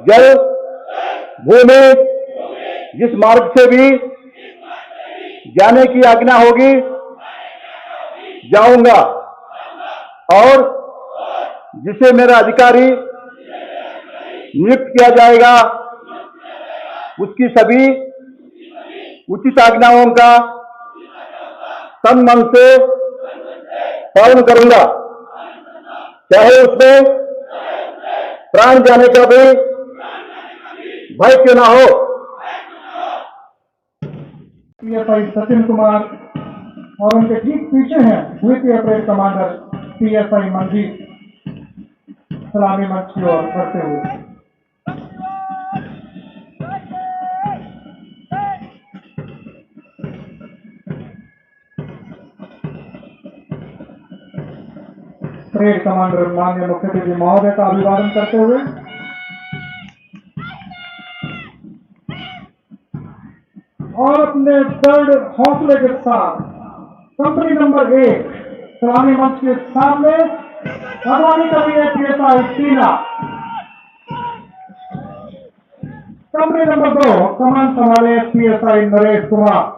जल भूमि जिस मार्ग से भी जाने की आज्ञा होगी जाऊंगा और जिसे मेरा अधिकारी नियुक्त किया जाएगा उसकी सभी उचित आज्ञाओं का तन मन से पालन करूंगा, चाहे उसमें प्राण जाने का भी भय क्यों ना हो। पीएसआई सचिन कुमार और उनके ठीक पीछे हैं द्वितीय परेड कमांडर पीएसआई मंजीत सलामी मंच की ओर करते हुए। परेड कमांडर माननीय मुख्य अतिथि महोदय का अभिवादन करते हुए और अपने दृढ़ हौसले के साथ कंपनी नंबर 1 सलामी मंच के सामने अगवानी कर रही है पीएसआई टीना। कंपनी नंबर 2 कमान संभाले पीएसआई नरेश कुमार।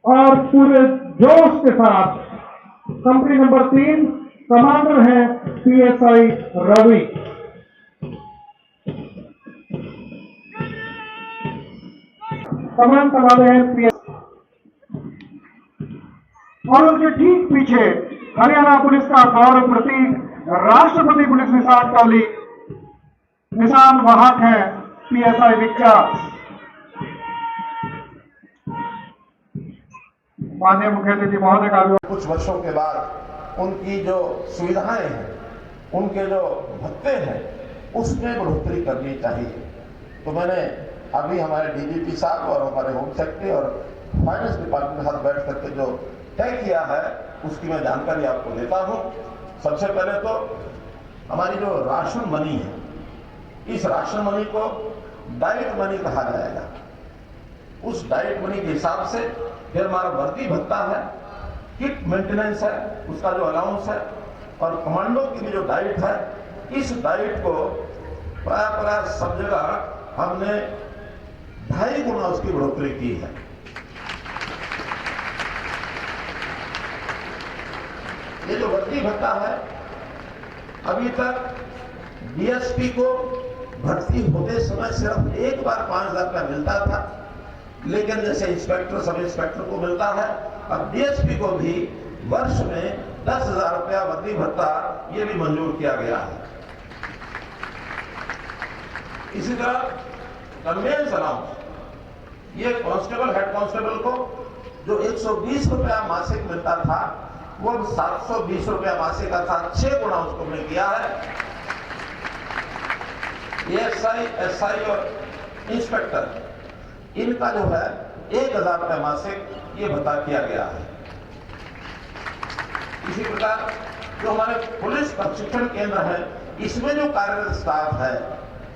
और पूरे जोश के साथ कंपनी नंबर 3 कमांडर हैं पीएसआई रवि। कमान संभाले हैं पीएसआई और उनके ठीक पीछे हरियाणा पुलिस का गौरव प्रतीक राष्ट्रपति पुलिस निशान टोली निशान वाहक है पीएसआई विख्यात। माननीय मुख्य अतिथि महोदय का कुछ वर्षों के बाद उनकी जो सुविधाएं हैं, उनके जो भत्ते हैं, उसमें बढ़ोतरी करनी चाहिए। तो मैंने अभी हमारे डीजीपी साहब और हमारे होम सेक्रेटरी और फाइनेंस डिपार्टमेंट के साथ बैठ करके जो तय किया है उसकी मैं जानकारी आपको देता हूं। सबसे पहले तो हमारी जो राशन मनी है, इस राशन मनी को डाइट मनी कहा जाएगा। उस डाइट मनी के हिसाब से फिर हमारा वर्दी भत्ता है, किट मेंटेनेंस है, उसका जो अलाउंस है, और कमांडो की भी जो डाइट है, इस डाइट को प्राय सब जगह हमने 2.5 गुना उसकी बढ़ोतरी की है। ये जो वर्दी भत्ता है, अभी तक डीएसपी को भर्ती होते समय सिर्फ एक बार 5,000 रुपया मिलता था, लेकिन जैसे इंस्पेक्टर सब इंस्पेक्टर को मिलता है, अब डीएसपी को भी वर्ष में 10,000 रुपया वर्दी भत्ता ये भी मंजूर किया गया है। इसी तरह कन्वेंस अलाउंस, ये कांस्टेबल हेड कांस्टेबल को जो 120 रुपया मासिक मिलता था वो 720 रुपया मासिक का था, 6 गुना उसको मिल गया है। एएसआई, एसआई और इंस्पेक्टर इनका जो है 1,000 रुपया मासिक ये भत्ता किया गया है। इसी प्रकार जो हमारे पुलिस प्रशिक्षण केंद्र है, इसमें जो कार्यरत स्टाफ है,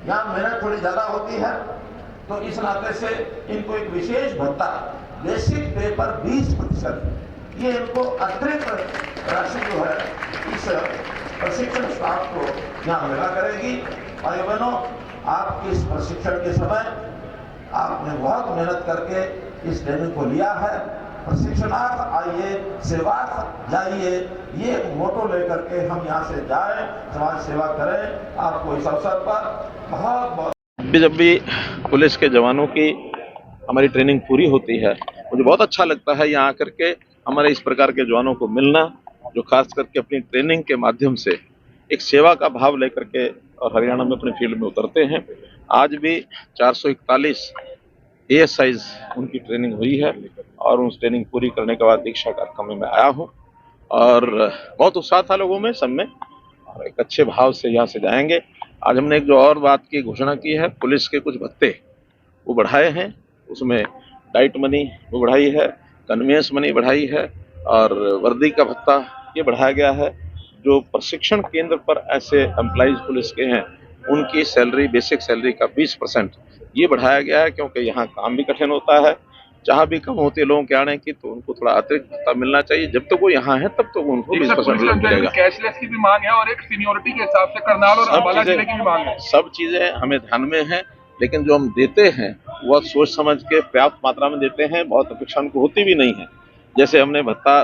यहाँ मेहनत थोड़ी ज्यादा होती है, तो इस नाते से इनको एक विशेष भत्ता बेसिक पे पर 20% ये इनको अतिरिक्त राशि जो है इस प्रशिक्षण स्टाफ को यहाँ मिला करेगी। भाई बहनों, आपके इस प्रशिक्षण के समय आपने बहुत मेहनत करके इस ट्रेनिंग को लिया है। प्रशिक्षणार्थ आइए, सेवार्थ जाइए, ये मोटो लेकर के हम यहाँ से जाएं, समाज सेवा करें। आपको इस अवसर पर बहुत बहुत जब भी पुलिस के जवानों की हमारी ट्रेनिंग पूरी होती है, मुझे बहुत अच्छा लगता है यहाँ आकर के हमारे इस प्रकार के जवानों को मिलना, जो खास करके अपनी ट्रेनिंग के माध्यम से एक सेवा का भाव लेकर के और हरियाणा में अपने फील्ड में उतरते हैं। आज भी 441 एएसआईज उनकी ट्रेनिंग हुई है और उस ट्रेनिंग पूरी करने के बाद दीक्षा कार्यक्रम में मैं आया हूं और बहुत उत्साह था लोगों में, सब में, और एक अच्छे भाव से यहाँ से जाएंगे। आज हमने एक जो और बात की घोषणा की है, पुलिस के कुछ भत्ते वो बढ़ाए हैं, उसमें डाइट मनी वो बढ़ाई है, कन्वेंस मनी बढ़ाई है और वर्दी का भत्ता ये बढ़ाया गया है। जो प्रशिक्षण केंद्र पर ऐसे एम्प्लॉइज पुलिस के हैं उनकी सैलरी, बेसिक सैलरी का 20% ये बढ़ाया गया है, क्योंकि यहाँ काम भी कठिन होता है चाह भी कम होती है लोगों के आने की, तो उनको थोड़ा अतिरिक्त भत्ता मिलना चाहिए। जब तक वो यहाँ है तब तो उनको 20% मिलेगा। कैशलेस की भी मांग है और एक सीनियोरिटी के हिसाब से करनाल और अंबाला जिले की भी मांग है। सब चीजें हमें ध्यान में है, लेकिन जो हम देते हैं वह सोच समझ के पर्याप्त मात्रा में देते हैं। बहुत अपेक्षा उनको होती भी नहीं है। जैसे हमने भत्ता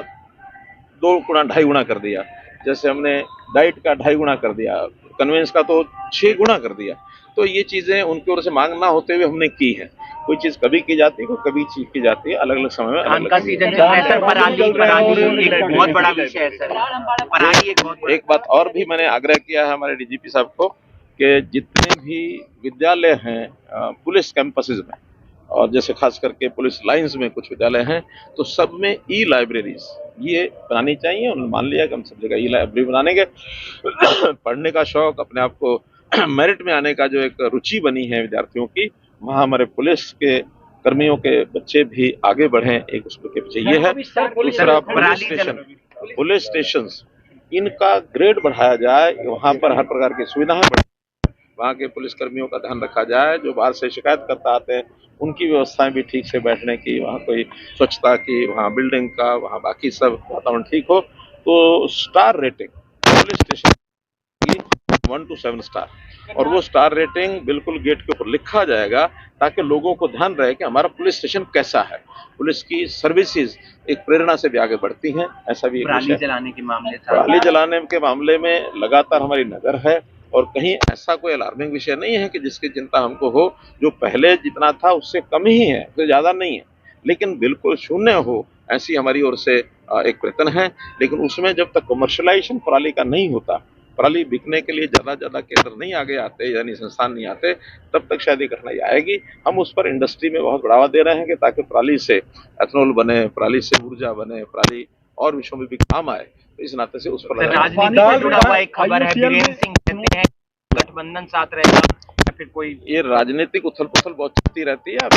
2 गुना 2.5 गुना कर दिया, जैसे हमने डाइट का 2.5 गुना कर दिया, कन्वेंस का तो 6 गुना कर दिया। तो ये चीजें उनकी ओर से मांग ना होते हुए हमने की है। कोई चीज कभी की जाती है, कोई कभी चीज की जाती है, अलग अलग समय में धान का सीजन चल रहा है सर। पराली एक बहुत बड़ा विषय है सर। पराली एक बहुत एक बात और भी मैंने आग्रह किया है हमारे डीजीपी साहब को कि जितने भी विद्यालय हैं पुलिस कैंपसेस में, और जैसे खास करके पुलिस लाइंस में कुछ विद्यालय हैं, तो सब में ई लाइब्रेरीज ये बनानी चाहिए। उन्होंने मान लिया कि हम सब जगह ई लाइब्रेरी बनाएंगे। पढ़ने का शौक, अपने आप को मेरिट में आने का जो एक रुचि बनी है विद्यार्थियों की, वहाँ हमारे पुलिस के कर्मियों के बच्चे भी आगे बढ़ें, एक उसके पीछे ये है। दूसरा, पुलिस स्टेशन इनका ग्रेड बढ़ाया जाए, वहाँ पर हर प्रकार की सुविधाएं बढ़ाई, वहाँ के पुलिस कर्मियों का ध्यान रखा जाए। जो बाहर से शिकायत करता आते हैं उनकी व्यवस्थाएं भी ठीक से बैठने की, वहाँ कोई स्वच्छता की, वहाँ बिल्डिंग का, वहाँ बाकी सब वातावरण ठीक हो। तो स्टार रेटिंग पुलिस स्टेशन की 1 to 7 स्टार, और वो स्टार रेटिंग बिल्कुल गेट के ऊपर लिखा जाएगा ताकि लोगों को ध्यान रहे कि हमारा पुलिस स्टेशन कैसा है। पुलिस की सर्विसेज एक प्रेरणा से भी आगे बढ़ती हैं। ऐसा भी पराली जलाने के मामले पराली जलाने के मामले में लगातार हमारी नजर है, और कहीं ऐसा कोई अलार्मिंग विषय नहीं है कि जिसकी चिंता हमको हो। जो पहले जितना था उससे कम ही है, उससे ज्यादा नहीं है, लेकिन बिल्कुल शून्य हो ऐसी हमारी ओर से एक प्रयत्न है। लेकिन उसमें जब तक कमर्शलाइजेशन पराली का नहीं होता, पराली बिकने के लिए ज्यादा केंद्र नहीं आगे आते, यानी संस्थान नहीं आते, तब तक शायद ये कठिनाई आएगी। हम उस पर इंडस्ट्री में बहुत बढ़ावा दे रहे हैं कि ताकि पराली से एथेनॉल बने, पराली से ऊर्जा बने, पराली और विषयों में भी काम आए। तो इस नाते से उस पर राजनीति से जुड़ा हुआ एक खबर है, वीरेंद्र सिंह कहते हैं गठबंधन साथ रहेगा या फिर कोई, ये राजनीतिक उथल पुथल बहुत चलती रहती है।